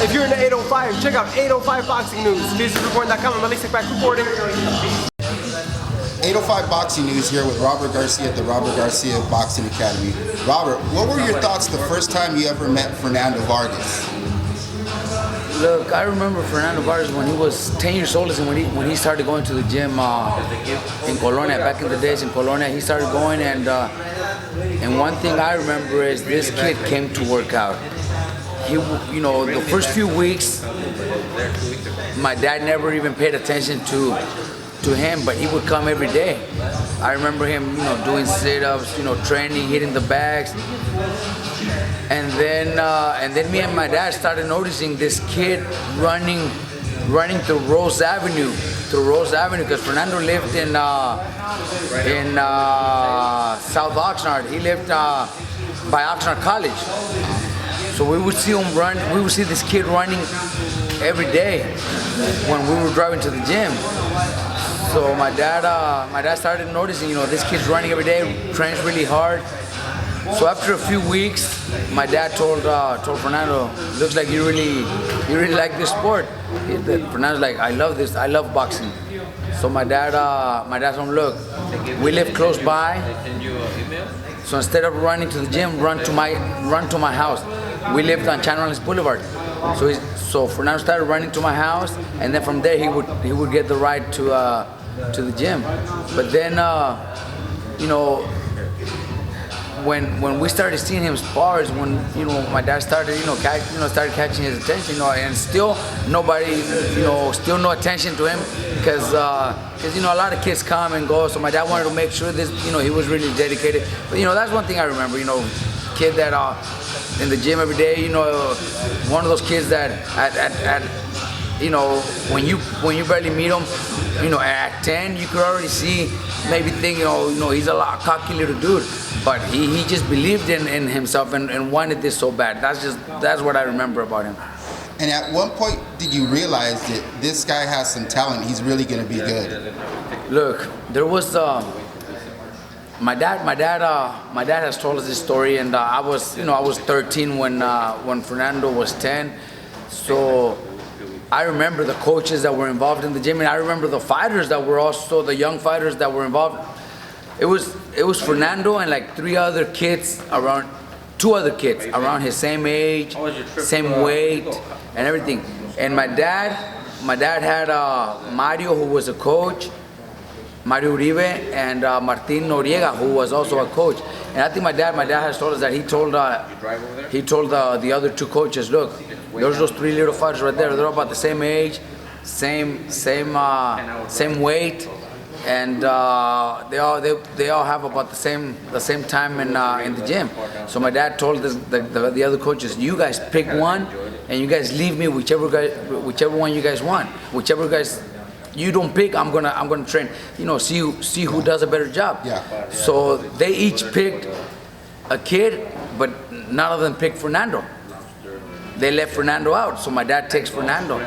If you're in the 805, check out 805 Boxing News. BusinessReporting.com. I'm Malik back reporting. 805 Boxing News here with Robert Garcia at the Robert Garcia Boxing Academy. Robert, what were your thoughts the first time you ever met Fernando Vargas? Look, I remember Fernando Vargas when he was 10 years old, and when he started going to the gym in Colonia, back in the days in Colonia, he started going, and one thing I remember is this kid came to work out. He, the first few weeks, my dad never even paid attention to him, but he would come every day. I remember him, doing sit-ups, training, hitting the bags. And then me and my dad started noticing this kid running through Rose Avenue, because Fernando lived in South Oxnard. He lived by Oxnard College. So we would see him run. We would see this kid running every day when we were driving to the gym. So my dad started noticing, this kid's running every day, trains really hard. So after a few weeks, my dad told Fernando, "Looks like you really like this sport." Fernando's like, "I love this. I love boxing." So my dad told him, "Look, we live close by. So instead of running to the gym, run to my house." We lived on Channel Islands Boulevard. So Fernando started running to my house, and then from there he would get the ride to the gym. But then when we started seeing him spars, when my dad started started catching his attention, and still nobody still no attention to him because a lot of kids come and go. So my dad wanted to make sure this he was really dedicated. But that's one thing I remember, kid that in the gym every day, one of those kids that at when you barely meet him, at 10 you could already see, maybe think he's a lot cocky little dude, but he just believed in himself and wanted this so bad. That's what I remember about him. And at one point, did you realize that this guy has some talent? He's really going to be good. Look, there was my dad has told us this story, and I was 13 when Fernando was 10. So I remember the coaches that were involved in the gym, and I remember the fighters that were also the young fighters that were involved. It was Fernando and like two other kids around his same age, same weight, and everything. And my dad had Mario, who was a coach, Mario Uribe, and Martin Noriega, who was also a coach. And I think my dad has told us that he told the other two coaches, "Look, there's those three little fighters right there. They're all about the same age, same weight, and they all have about the same time in the gym." So my dad told the other coaches, "You guys pick one, and you guys leave me whichever one you guys want. Whichever guys you don't pick, I'm gonna train. See who does a better job." Yeah. So they each picked a kid, but none of them picked Fernando. They left Fernando out. So my dad takes Fernando,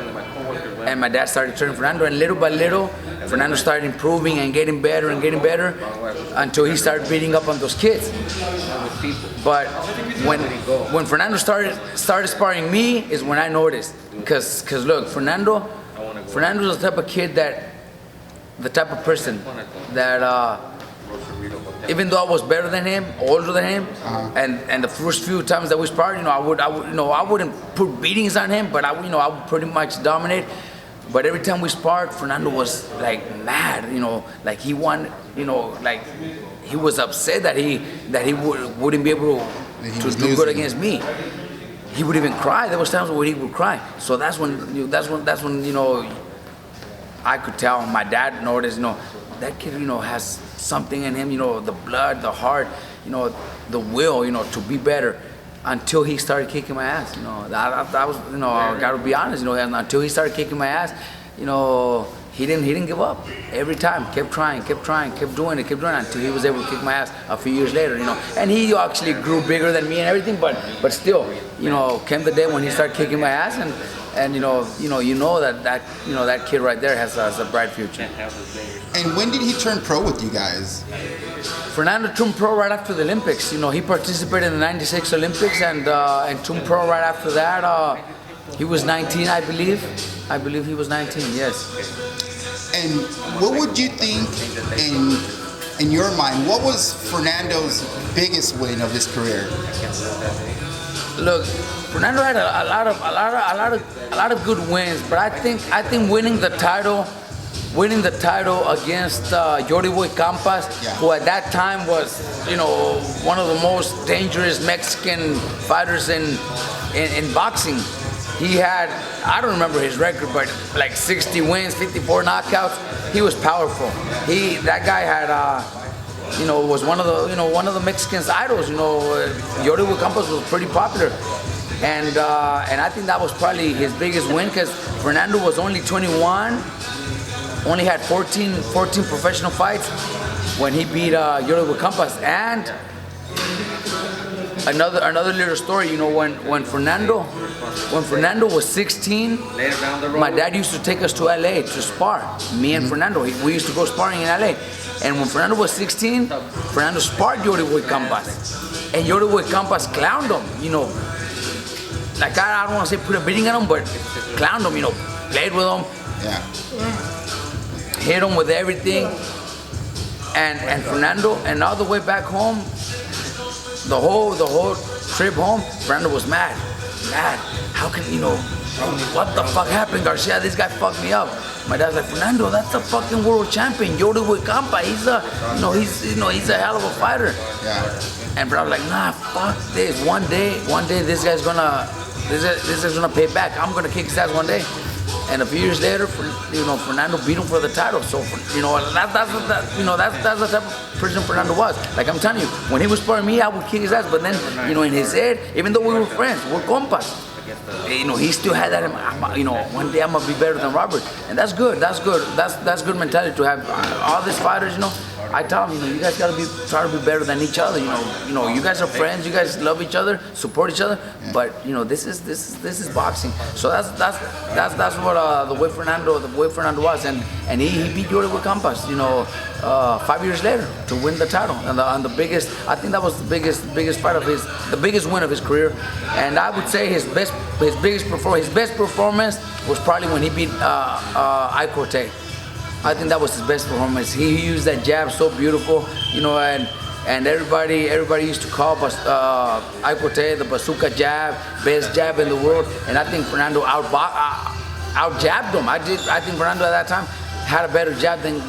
and my dad started training Fernando, and little by little, Fernando started improving and getting better until he started beating up on those kids. But when Fernando started sparring me is when I noticed, because look, Fernando's the type of kid the type of person that even though I was better than him, older than him, and the first few times that we sparred, I wouldn't put beatings on him, but I would pretty much dominate. But every time we sparred, Fernando was like mad, like he wanted, like he was upset that he wouldn't be able to do good against me. He would even cry. There was times where he would cry. So that's when I could tell. My dad noticed, that kid, has something in him, the blood, the heart, the will, to be better. Until he started kicking my ass, that was, I gotta be honest, until he started kicking my ass, he didn't give up. Every time, kept trying, kept doing it until he was able to kick my ass a few years later, And he actually grew bigger than me and everything, but still, came the day when he started kicking my ass, and that kid right there has a bright future. And when did he turn pro with you guys? Fernando turned pro right after the Olympics. He participated in the '96 Olympics and turned pro right after that. He was 19, I believe. I believe he was 19, yes. And what would you think in your mind? What was Fernando's biggest win of his career? Look, Fernando had a lot of good wins, but I think winning the title against Jordi Boy Campas, who at that time was, one of the most dangerous Mexican fighters in boxing. He had, I don't remember his record, but like 60 wins, 54 knockouts. He was powerful. That guy had, was one of the Mexicans' idols. Jordi Boy Campas was pretty popular. And I think that was probably his biggest win, because Fernando was only 21, only had 14 professional fights when he beat Jordi Boy Campas. And another little story, when Fernando was 16, my dad used to take us to LA to spar, me and Fernando. We used to go sparring in LA. And when Fernando was 16, Fernando sparred Jordi Boy Campas. And Jordi Boy Campas clowned him, like I don't want to say put a beating on him, but clowned him, played with him. Yeah. Hit him with everything. And Fernando, and all the way back home, the whole trip home, Fernando was mad. How can, what the fuck happened, Garcia? This guy fucked me up. My dad's like, Fernando, that's a fucking world champion, Jordi Boy Campas. He's a hell of a fighter. Yeah. And Fernando was like, nah, fuck this. One day, this guy's gonna pay back. I'm gonna kick his ass one day. And a few years later, Fernando beat him for the title. So, that's the type of person Fernando was. Like I'm telling you, when he was sparring me, I would kick his ass. But then, in his head, even though we were friends, we're compas. He still had that. One day I'm gonna be better than Robert, and that's good. That's good mentality to have. All these fighters, I tell them, you guys gotta try to be better than each other. You guys are friends. You guys love each other, support each other. Yeah. But this is boxing. So that's what the way Fernando was, and he beat Jordi Boy Campas. 5 years later to win the title, and the biggest. I think that was the biggest fight of the biggest win of his career. And I would say his best performance was probably when he beat Icorte. I think that was his best performance. He used that jab so beautiful, and everybody used to call Icorte the bazooka jab, best jab in the world. And I think Fernando out jabbed him. I think Fernando at that time had a better jab than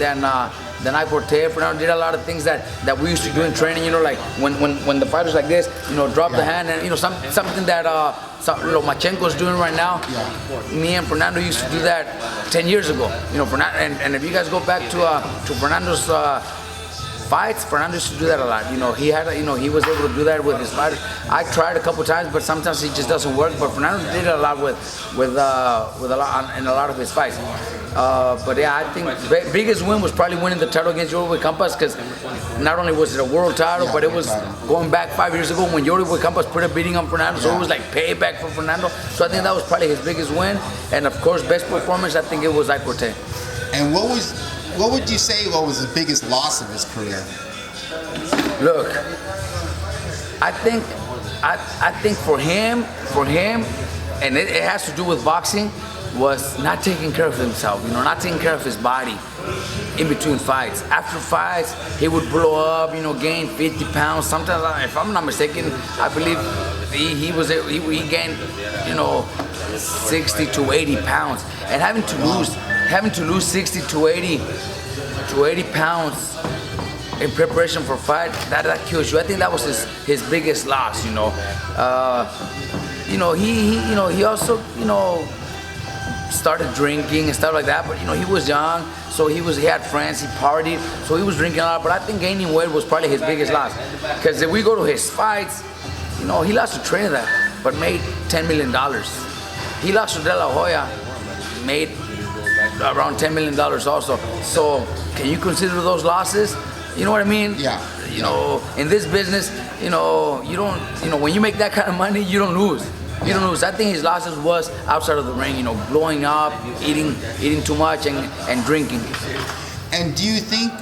Icorte. Fernando did a lot of things that we used to do in training. Like when the fighters like this, drop the hand, and something that Lomachenko's doing right now. Yeah. Me and Fernando used to do that 10 years ago. Fernando, and if you guys go back to Fernando's fights, Fernando used to do that a lot. He was able to do that with his fighters. I tried a couple times, but sometimes it just doesn't work. But Fernando did it a lot with a lot in a lot of his fights. But yeah, I think biggest win was probably winning the title against Jordi Boy Campas, because not only was it a world title, but it was going back 5 years ago when Jordi Boy Campas put a beating on Fernando. So it was like payback for Fernando. So I think that was probably his biggest win. And of course, best performance, I think it was Icorte. And what would you say was the biggest loss of his career? Look, I think for him, and it has to do with boxing, was not taking care of himself, not taking care of his body in between fights. After fights, he would blow up, gain 50 pounds. Sometimes, if I'm not mistaken, I believe he gained, 60 to 80 pounds. And having to lose 60 to 80 pounds in preparation for a fight, that kills you. I think that was his biggest loss, He also, started drinking and stuff like that, but he was young, so he had friends, he partied, so he was drinking a lot. But I think gaining weight was probably his biggest loss, because if we go to his fights, he lost to Trinidad, but made $10 million. He lost to De La Hoya, made around $10 million also. So can you consider those losses? You know what I mean? Yeah. In this business, you don't, when you make that kind of money, you don't lose. I think his losses was outside of the ring, blowing up, eating too much, and drinking. And do you think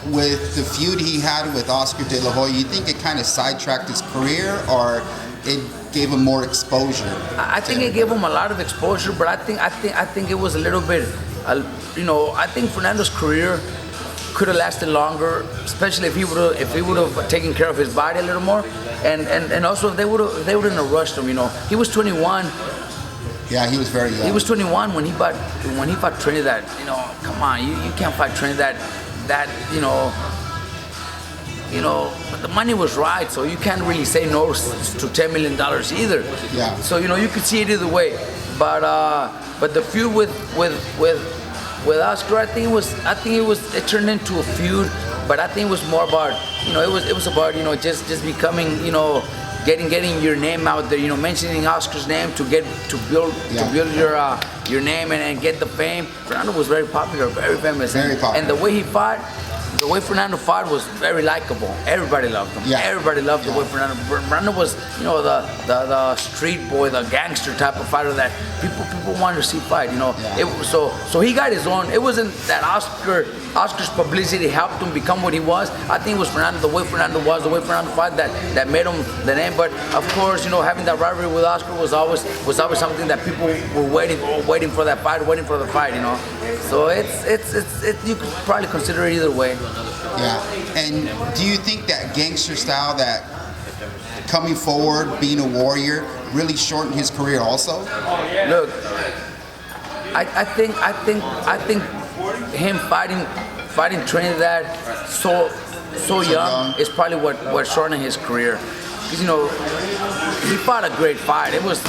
with the feud he had with Oscar De La Hoya, you think it kind of sidetracked his career, or it gave him more exposure? I think it gave him a lot of exposure, but I think it was a little bit, I think Fernando's career could have lasted longer, especially if he would have taken care of his body a little more, and also if they wouldn't have rushed him. He was 21. Yeah, he was very young. He was 21 when he fought Trinidad. Come on, you can't fight Trinidad. But the money was right, so you can't really say no to $10 million either. Yeah. So you could see it either way, but the feud with Oscar, I think it turned into a feud, but I think it was more about it was about just becoming getting your name out there, mentioning Oscar's name to build your name and get the fame. Fernando was very popular, very famous, very popular. And the way Fernando fought was very likable. Everybody loved him. Yeah. Everybody loved the way Fernando was, the street boy, the gangster type of fighter that people wanted to see fight. So he got his own. It wasn't that Oscar's publicity helped him become what he was. I think it was Fernando, the way Fernando was, the way Fernando fought that made him the name. But of course, having that rivalry with Oscar was always something that people were waiting for that fight, waiting for the fight. So you could probably consider it either way. Yeah. And do you think that gangster style, that coming forward, being a warrior, really shortened his career also? Look, I think him fighting Trinidad so young is probably what shortened his career. Because he fought a great fight. It was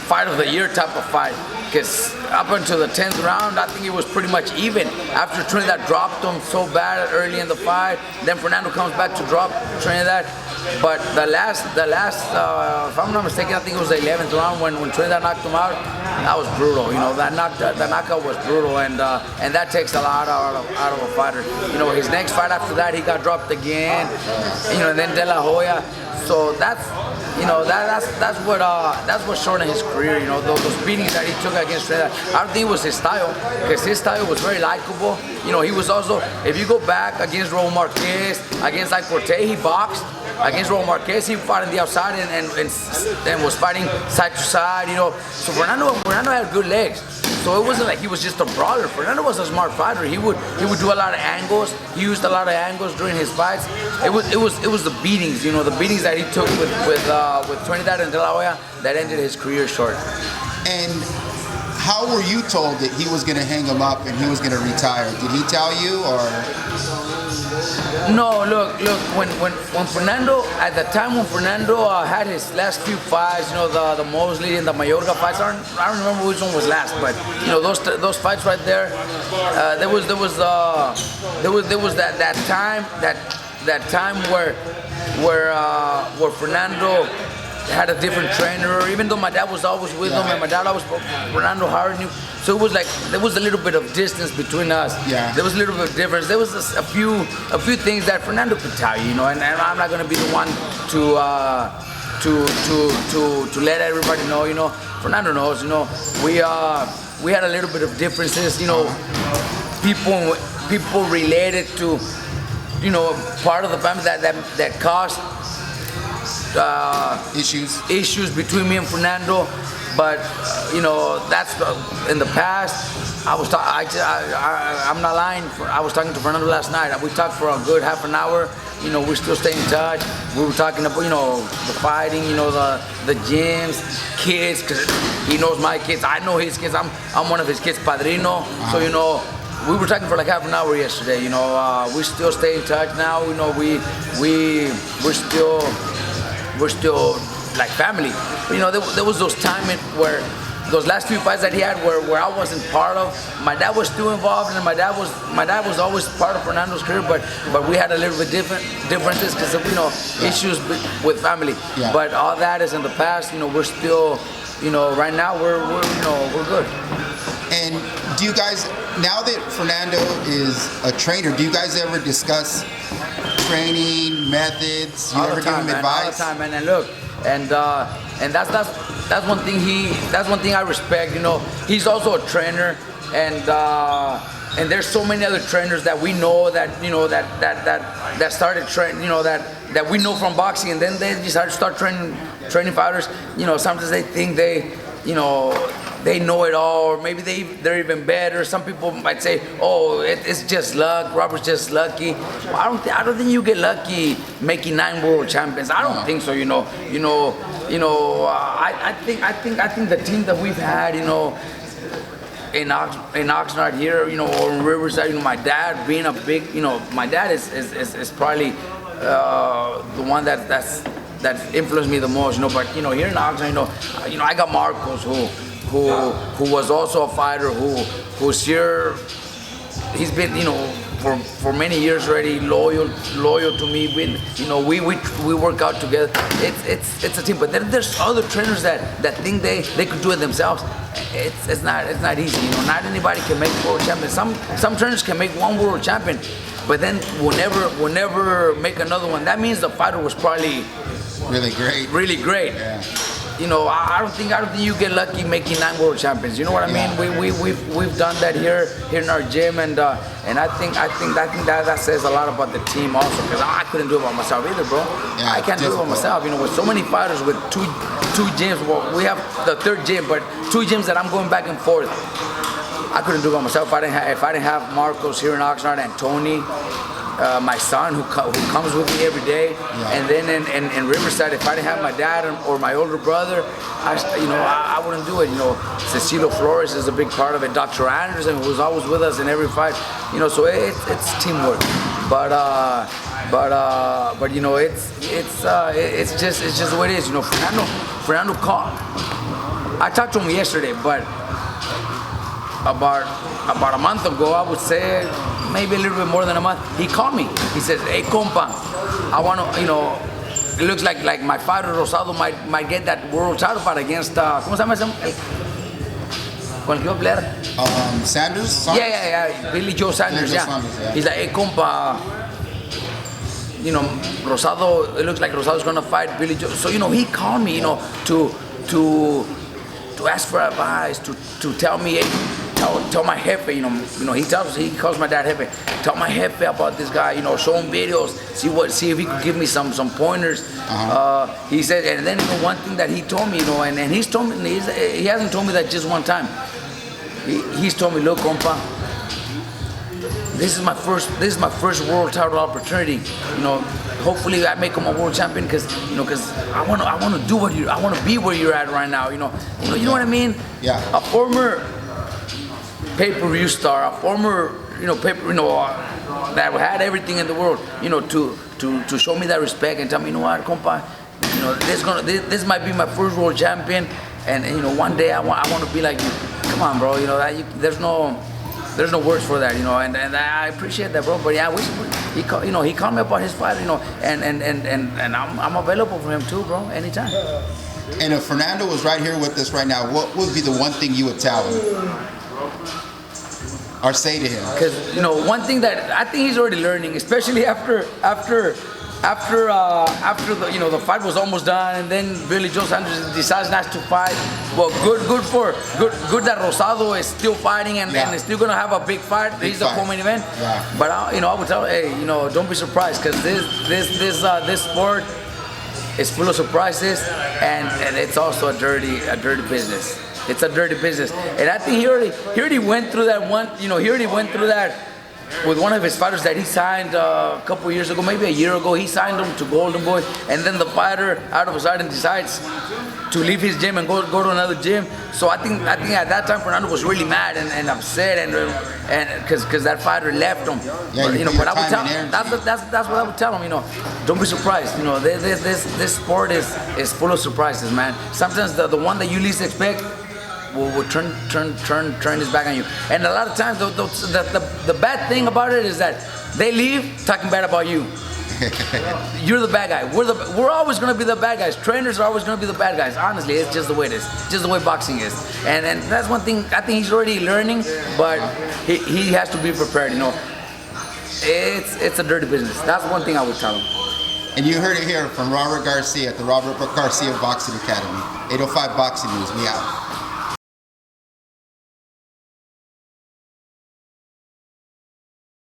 fight of the year type of fight. Because up until the 10th round, I think it was pretty much even. After Trinidad dropped him so bad early in the fight, then Fernando comes back to drop Trinidad. But the last, if I'm not mistaken, I think it was the 11th round when Trinidad knocked him out. That was brutal. That knockout was brutal, and that takes a lot out of a fighter. His next fight after that, he got dropped again. And then De La Hoya. So that's what shortened his career. Those beatings that he took against Trinidad. I don't think it was his style, because his style was very likable. He was also, if you go back against Raul Marquez, against Cortez, he boxed. Against Raul Marquez, he fought on the outside and was fighting side to side. So Fernando had good legs. So it wasn't like he was just a brawler. Fernando was a smart fighter. He would do a lot of angles. He used a lot of angles during his fights. It was the beatings, the beatings that he took with Trinidad and De La Hoya that ended his career short. And how were you told that he was going to hang him up and he was going to retire? Did he tell you, or? No, look. When Fernando, at the time when Fernando had his last few fights, the Mosley and the Mayorga fights, I don't remember which one was last, but those fights right there, there was that time where Fernando had a different trainer, even though my dad was always with him, and my dad always Fernando hired him. So it was like there was a little bit of distance between us. Yeah. There was a little bit of difference. There was a few things that Fernando could tell you, and I'm not gonna be the one to let everybody know. Fernando knows. We had a little bit of differences. People related to part of the family that caused issues between me and Fernando, but that's in the past. I'm not lying. I was talking to Fernando last night. We talked for a good half an hour. We still stay in touch. We were talking about the fighting, the gyms, kids, because he knows my kids. I know his kids. I'm one of his kids, padrino. So we were talking for like half an hour yesterday. We still stay in touch now. We're still like family. There was those times where those last few fights that he had where I wasn't part of. My dad was still involved, and my dad was always part of Fernando's career, but we had a little bit differences because of issues with family. Yeah. But all that is in the past. We're still right now we're good. And do you guys, now that Fernando is a trainer, do you guys ever discuss training methods? You ever give him advice? All the time, man. And look, and that's one thing I respect. He's also a trainer, and And there's so many other trainers that we know that started training, that we know from boxing, and then they decided to start training fighters. Sometimes they think they know it all, or maybe they're even better. Some people might say, "Oh, it's just luck. Robert's just lucky." Well, I don't think you get lucky making 9 world champions. I don't think so. I think the team that we've had, in Oxnard here, or in Riverside, my dad being a big, my dad is probably the one that influenced me the most, But here in Oxnard, I got Marcos who was also a fighter who's here. He's been, for many years already loyal to me. We work out together. It's a team. But then there's other trainers that think they could do it themselves. It's not easy. Not anybody can make world champion. Some trainers can make 1 world champion, but then will never make another one. That means the fighter was probably really great. Really great. Yeah. I don't think you get lucky making 9 world champions. You know what I mean? We've done that here in our gym, and I think that says a lot about the team also, because I couldn't do it by myself either, bro. Yeah, I can't do it by myself. With so many fighters with two gyms. Well, we have the 3rd gym, but 2 gyms that I'm going back and forth. I couldn't do it by myself. If I didn't have Marcos here in Oxnard and Tony, my son who comes with me every day, and then in Riverside, if I didn't have my dad or my older brother, I wouldn't do it. Cecilio Flores is a big part of it. Dr. Anderson, who's always with us in every fight. So it's teamwork. But it's just the way it is. Fernando called. I talked to him yesterday, but about a month ago, I would say, maybe a little bit more than a month, he called me. He says, "Hey, compa, I want to, it looks like my fighter Rosado might get that world title fight against, ¿cómo se llama ese? ¿Con el que iba a pelear? Sanders? Yeah, Billy Joe Sanders, Sanders, yeah. He's like, "Hey, compa, Rosado, it looks like Rosado's gonna fight Billy Joe." So, he called me, to ask for advice, to tell me, hey, tell my jefe, he calls my dad jefe. Tell my jefe about this guy, show him videos, see if he could give me some pointers. He said, and then one thing that he told me, and he's told me, he hasn't told me that just one time. He's told me, "Look, compa, this is my first world title opportunity. Hopefully I make him a world champion, because I want to do I want to be where you're at right now. You know what I mean? Yeah. A former pay-per-view star, a former that had everything in the world, to show me that respect and tell me, what, compa, this might be my first world champion, and one day I want to be like you. Come on, bro. There's no words for that, and I appreciate that, bro. But yeah, he called me about his fight, and I'm available for him too, bro, anytime. And if Fernando was right here with us right now, what would be the one thing you would tell him? Or say to him? Because one thing that I think he's already learning, especially after the fight was almost done, and then Billy Joe Sanders decides not to fight. Well, good that Rosado is still fighting and is still gonna have a big fight. He's the co-main event. Yeah. But I would tell him, hey, don't be surprised, because this sport is full of surprises, and it's also a dirty business. It's a dirty business, and I think he already went through that one. He already went through that with one of his fighters that he signed a couple years ago, maybe a year ago. He signed him to Golden Boy, and then the fighter out of a sudden decides to leave his gym and go to another gym. So I think at that time Fernando was really mad and upset, and because that fighter left him. Yeah, but I would tell him, that's what I would tell him. Don't be surprised. This sport is full of surprises, man. Sometimes the one that you least expect will turn his back on you. And a lot of times, the bad thing about it is that they leave talking bad about you. You're the bad guy. We're always going to be the bad guys. Trainers are always going to be the bad guys. Honestly, it's just the way it is. Just the way boxing is. And that's one thing I think he's already learning, but he has to be prepared. It's a dirty business. That's one thing I would tell him. And you heard it here from Robert Garcia at the Robert Garcia Boxing Academy. 805 Boxing News. We out.